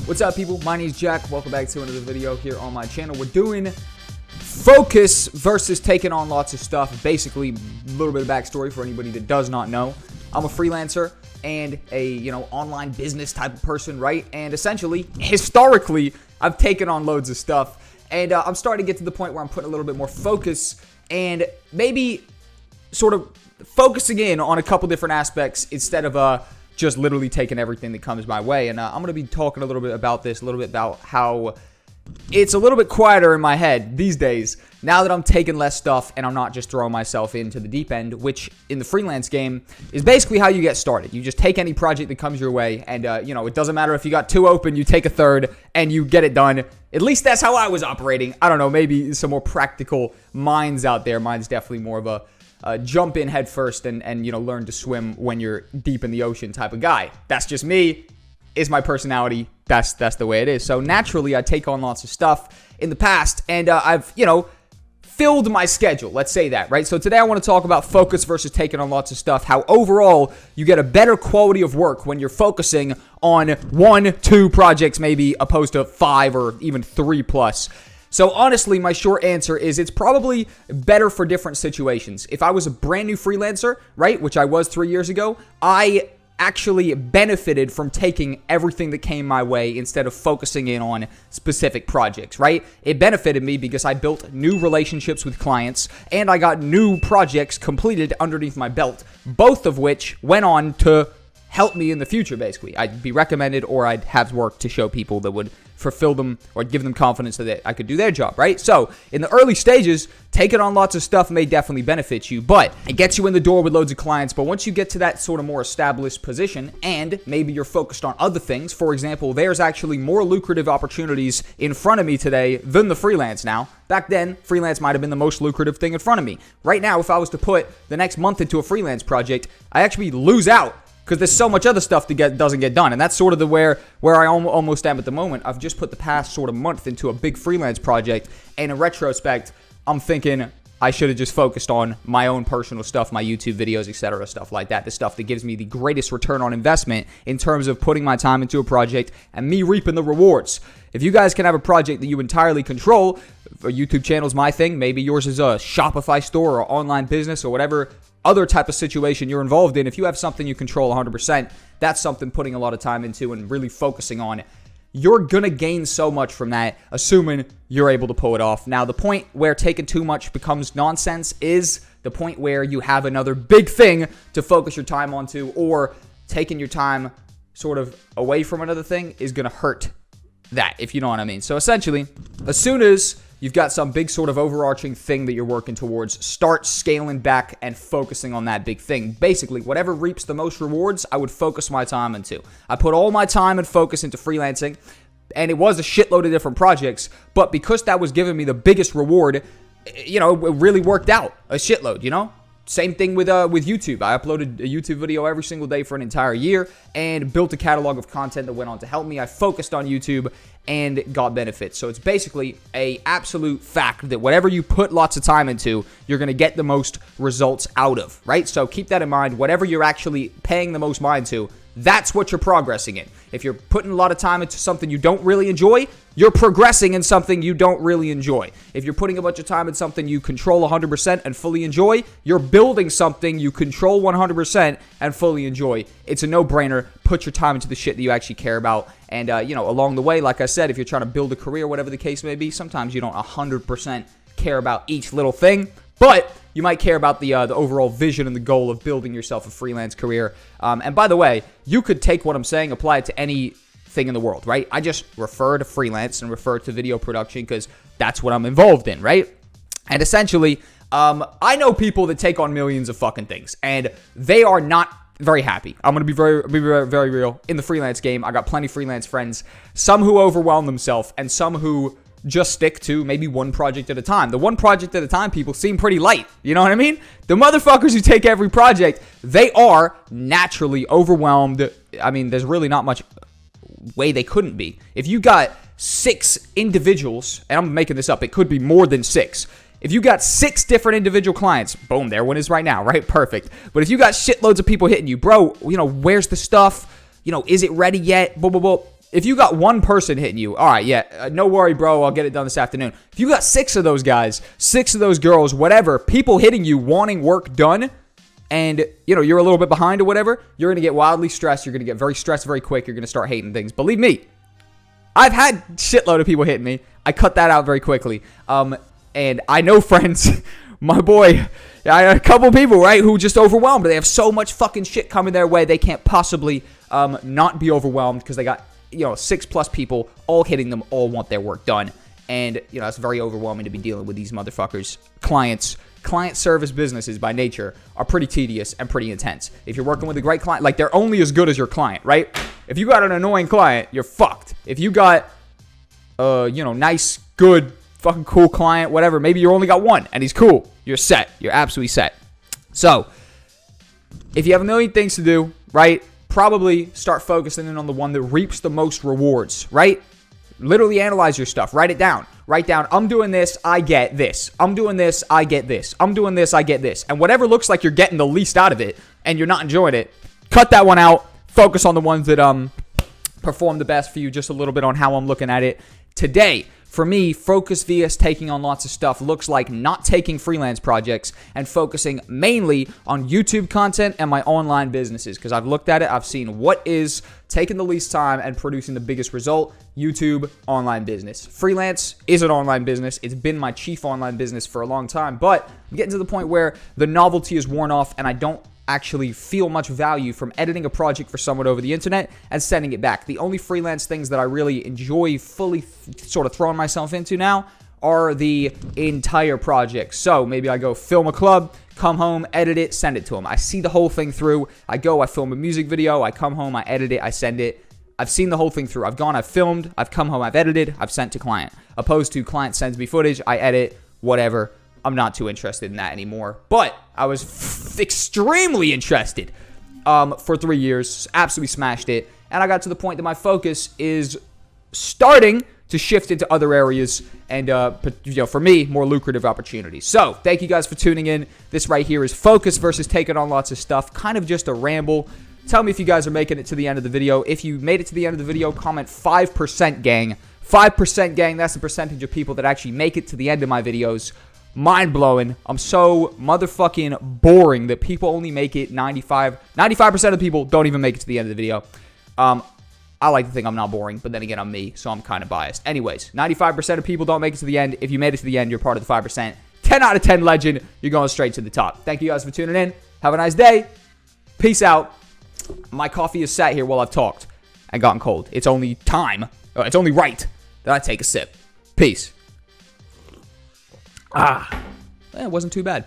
What's up, people? My name is Jack. Welcome back to another video here on my channel. We're doing focus versus taking on lots of stuff. Basically, a little bit of backstory for anybody that does not know. I'm a freelancer and a, online business type of person, right? And essentially, historically, I've taken on loads of stuff. And I'm starting to get to the point where I'm putting a little bit more focus and maybe sort of focusing in on a couple different aspects instead of just literally taking everything that comes my way. And I'm going to be talking a little bit about this, a little bit about how it's a little bit quieter in my head these days now that I'm taking less stuff and I'm not just throwing myself into the deep end, which in the freelance game is basically how you get started. You just take any project that comes your way and, it doesn't matter if you got two open, you take a third and you get it done. At least that's how I was operating. I don't know, maybe some more practical minds out there. Mine's definitely more of a jump in head first and learn to swim when you're deep in the ocean type of guy. That's just me. Is my personality. That's the way it is. So naturally, I take on lots of stuff in the past, and I've filled my schedule. Let's say that, right? So today I want to talk about focus versus taking on lots of stuff. How overall you get a better quality of work when you're focusing on 1-2 projects, maybe opposed to 5 or even 3+. So honestly, my short answer is it's probably better for different situations. If I was a brand new freelancer, right, which I was 3 years ago, I actually benefited from taking everything that came my way instead of focusing in on specific projects, right? It benefited me because I built new relationships with clients and I got new projects completed underneath my belt, both of which went on to help me in the future, basically. I'd be recommended or I'd have work to show people that would fulfill them or give them confidence that I could do their job, right? So in the early stages, taking on lots of stuff may definitely benefit you, but it gets you in the door with loads of clients. But once you get to that sort of more established position and maybe you're focused on other things, for example, there's actually more lucrative opportunities in front of me today than the freelance now. Back then, freelance might have been the most lucrative thing in front of me. Right now, if I was to put the next month into a freelance project, I actually lose out, because there's so much other stuff that doesn't get done. And that's sort of where I almost am at the moment. I've just put the past sort of month into a big freelance project. And in retrospect, I'm thinking I should have just focused on my own personal stuff, my YouTube videos, etc., stuff like that. The stuff that gives me the greatest return on investment in terms of putting my time into a project and me reaping the rewards. If you guys can have a project that you entirely control, a YouTube channel's my thing. Maybe yours is a Shopify store or online business or whatever other type of situation you're involved in. If you have something you control 100%, that's something putting a lot of time into and really focusing on. You're going to gain so much from that, assuming you're able to pull it off. Now, the point where taking too much becomes nonsense is the point where you have another big thing to focus your time onto, or taking your time sort of away from another thing is going to hurt that, if you know what I mean. So essentially, as soon as you've got some big sort of overarching thing that you're working towards, start scaling back and focusing on that big thing. Basically, whatever reaps the most rewards, I would focus my time into. I put all my time and focus into freelancing, and it was a shitload of different projects, but because that was giving me the biggest reward, it really worked out a shitload, Same thing with YouTube. I uploaded a YouTube video every single day for an entire year and built a catalog of content that went on to help me. I focused on YouTube and got benefits. So it's basically a absolute fact that whatever you put lots of time into, you're going to get the most results out of, right? So keep that in mind. Whatever you're actually paying the most mind to, that's what you're progressing in. If you're putting a lot of time into something you don't really enjoy, you're progressing in something you don't really enjoy. If you're putting a bunch of time in something you control 100% and fully enjoy, you're building something you control 100% and fully enjoy. It's a no-brainer. Put your time into the shit that you actually care about. And, along the way, like I said, if you're trying to build a career, whatever the case may be, sometimes you don't 100% care about each little thing, but you might care about the overall vision and the goal of building yourself a freelance career. And by the way, you could take what I'm saying, apply it to anything in the world, right? I just refer to freelance and refer to video production because that's what I'm involved in, right? And essentially, I know people that take on millions of fucking things, and they are not very happy. I'm going to be very real. In the freelance game, I got plenty of freelance friends, some who overwhelm themselves and some who just stick to maybe one project at a time. The one project at a time people seem pretty light. You know what I mean? The motherfuckers who take every project, they are naturally overwhelmed. I mean, there's really not much way they couldn't be. If you got 6 individuals, and I'm making this up, it could be more than 6. If you got 6 different individual clients, boom, there one is right now, right? Perfect. But if you got shitloads of people hitting you, bro, where's the stuff? Is it ready yet? Blah, blah, blah. if you got one person hitting you, all right, yeah, no worry, bro, I'll get it done this afternoon. If you got 6 of those guys, 6 of those girls, whatever, people hitting you wanting work done, and, you're a little bit behind or whatever, you're going to get wildly stressed. You're going to get very stressed very quick. You're going to start hating things. Believe me, I've had shitload of people hitting me. I cut that out very quickly. And I know friends, my boy, I got a couple people, right, who just overwhelmed. They have so much fucking shit coming their way, they can't possibly not be overwhelmed because they got, 6+ people all hitting them, all want their work done. And, it's very overwhelming to be dealing with these motherfuckers. Client service businesses by nature are pretty tedious and pretty intense. If you're working with a great client, like, they're only as good as your client, right? If you got an annoying client, you're fucked. If you got, nice, good, fucking cool client, whatever, maybe you only got one and he's cool, you're set. You're absolutely set. So, if you have a million things to do, right, probably start focusing in on the one that reaps the most rewards, right? Literally analyze your stuff. Write it down. Write down, I'm doing this, I get this. I'm doing this, I get this. I'm doing this, I get this. And whatever looks like you're getting the least out of it and you're not enjoying it, cut that one out. Focus on the ones that perform the best for you. Just a little bit on how I'm looking at it today. For me, focus vs taking on lots of stuff looks like not taking freelance projects and focusing mainly on YouTube content and my online businesses. Because I've looked at it, I've seen what is taking the least time and producing the biggest result. YouTube, online business. Freelance is an online business. It's been my chief online business for a long time. But I'm getting to the point where the novelty is worn off and I don't actually feel much value from editing a project for someone over the internet and sending it back. The only freelance things that I really enjoy fully sort of throwing myself into now are the entire project. So maybe I go film a club, come home, edit it, send it to them. I see the whole thing through. I film a music video, I come home, I edit it, I send it. I've seen the whole thing through. I've filmed, I've come home, I've edited, I've sent to client. Opposed to client sends me footage, I edit, whatever. I'm not too interested in that anymore. But I was extremely interested for 3 years. Absolutely smashed it. And I got to the point that my focus is starting to shift into other areas and, for me, more lucrative opportunities. So thank you guys for tuning in. This right here is focus versus taking on lots of stuff. Kind of just a ramble. Tell me if you guys are making it to the end of the video. If you made it to the end of the video, comment 5% gang. 5% gang, that's the percentage of people that actually make it to the end of my videos. Mind-blowing. I'm so motherfucking boring that people only make it 95% of people don't even make it to the end of the video. I like to think I'm not boring, but then again, I'm me, so I'm kind of biased. Anyways, 95% of people don't make it to the end. If you made it to the end, you're part of the 5%. 10 out of 10 legend. You're going straight to the top. Thank you guys for tuning in. Have a nice day. Peace out. My coffee is sat here while I've talked and gotten cold. It's only time. It's only right that I take a sip. Peace. It wasn't too bad.